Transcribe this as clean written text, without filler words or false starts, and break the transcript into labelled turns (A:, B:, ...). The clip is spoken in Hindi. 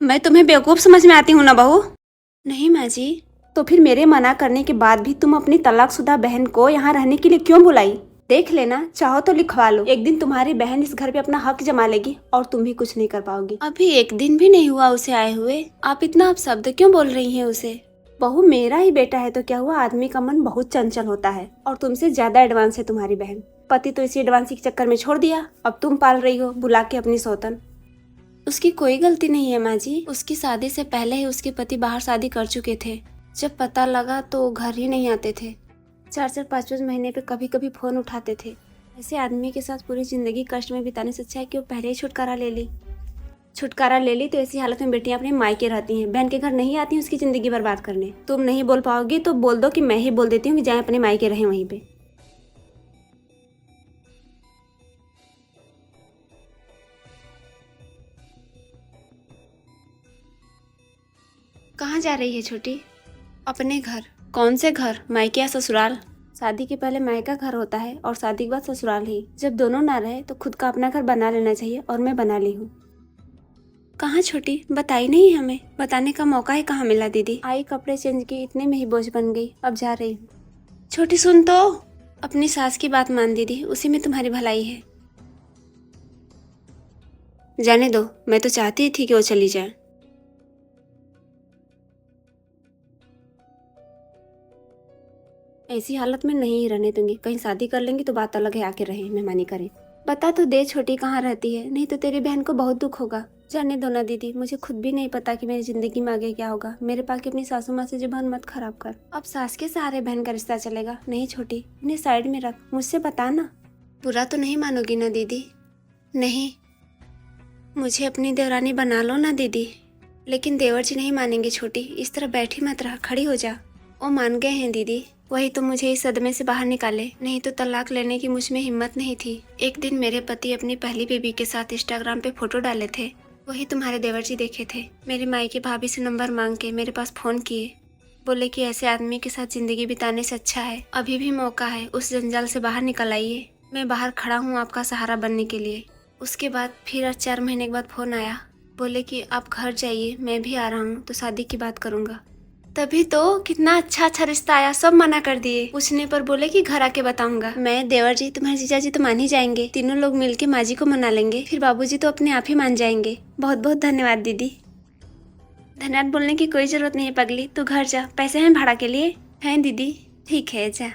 A: मैं तुम्हें बेवकूफ़ समझ में आती हूँ ना बहू? नहीं माँ जी। तो फिर मेरे मना करने के बाद भी तुम अपनी तलाकशुदा बहन को यहाँ रहने के लिए क्यों बुलाई? देख लेना, चाहो तो लिखवा लो। एक दिन तुम्हारी बहन इस घर पे अपना हक जमा लेगी और तुम भी कुछ नहीं कर पाओगी। अभी एक दिन भी नहीं हुआ उसे आए हुए, आप इतना अपशब्द क्यों बोल रही हैं उसे? बहू, मेरा ही बेटा है तो क्या हुआ, आदमी का मन बहुत चंचल होता है और तुमसे ज्यादा एडवांस है तुम्हारी बहन। पति तो इसी एडवांसी के चक्कर में छोड़ दिया, अब तुम पाल रही हो बुला के अपनी सौतन। उसकी कोई गलती नहीं है माँ जी। उसकी शादी से पहले ही उसके पति बाहर शादी कर चुके थे। जब पता लगा तो घर ही नहीं आते थे। 4-4 5-5 महीने पे कभी कभी फोन उठाते थे। ऐसे आदमी के साथ पूरी जिंदगी कष्ट में बिताने से अच्छा है कि वो पहले ही छुटकारा ले ली। छुटकारा ले ली तो ऐसी हालत में बेटियां अपने मायके रहती हैं, बहन के घर नहीं आती उसकी जिंदगी बर्बाद करने। तुम नहीं बोल पाओगी तो बोल दो कि मैं ही बोल देती हूँ कि जाए अपने मायके रहे वहीं पे। कहाँ जा रही है छोटी? अपने घर। कौन से घर, मायके या ससुराल? शादी के पहले मायका घर होता है और शादी के बाद ससुराल ही। जब दोनों ना रहे तो खुद का अपना घर बना लेना चाहिए और मैं बना ली हूँ। कहाँ छोटी, बताई नहीं हमें, बताने का मौका ही कहाँ मिला दीदी। आई कपड़े चेंज की, इतने में ही बोझ बन गई, अब जा रही हूँ। छोटी सुन तो, अपनी सास की बात मान दीदी, उसी में तुम्हारी भलाई है। जाने दो, मैं तो चाहती थी कि वो चली जाए। ऐसी हालत में नहीं रहने दूंगी, कहीं शादी कर लेंगी तो बात अलग है, आके रहे मेहमानी करें। बता तो दे छोटी कहाँ रहती है, नहीं तो तेरी बहन को बहुत दुख होगा। जाने दो ना दीदी, मुझे खुद भी नहीं पता कि मेरी जिंदगी में आगे क्या होगा। मेरे पास अपनी सासू माँ से जुबान मत खराब कर। अब सास के सहारे बहन का रिश्ता चलेगा? नहीं छोटी, इन्हें साइड में रख, मुझसे बता ना। बुरा तो नहीं मानोगी ना दीदी? नहीं, मुझे अपनी देवरानी बना लो ना दीदी। लेकिन देवर जी नहीं मानेंगे छोटी, इस तरह बैठी मत रहा, खड़ी हो जा। वो मान गए हैं दीदी, वही तो मुझे इस सदमे से बाहर निकाले, नहीं तो तलाक लेने की मुझ में हिम्मत नहीं थी। एक दिन मेरे पति अपनी पहली बेबी के साथ इंस्टाग्राम पे फोटो डाले थे, वही तुम्हारे देवर जी देखे थे। मेरी माई की भाभी से नंबर मांग के मेरे पास फोन किए, बोले कि ऐसे आदमी के साथ जिंदगी बिताने से अच्छा है अभी भी मौका है, उस जंजाल से बाहर निकल आइए। मैं बाहर खड़ा हूँ आपका सहारा बनने के लिए। उसके बाद फिर 4 महीने के बाद फोन आया, बोले कि आप घर जाइए, मैं भी आ रहा हूँ तो शादी की बात करूँगा। तभी तो कितना अच्छा अच्छा रिश्ता आया, सब मना कर दिए। पूछने पर बोले कि घर आके बताऊंगा। मैं, देवर जी, तुम्हारे जीजा जी तो मान ही जाएंगे, तीनों लोग मिलके माँ जी को मना लेंगे, फिर बाबूजी तो अपने आप ही मान जाएंगे। बहुत बहुत धन्यवाद दीदी। धन्यवाद बोलने की कोई जरूरत नहीं है पगली, तू घर जा, पैसे हैं भाड़ा के लिए? हैं दीदी? ठीक है, जा।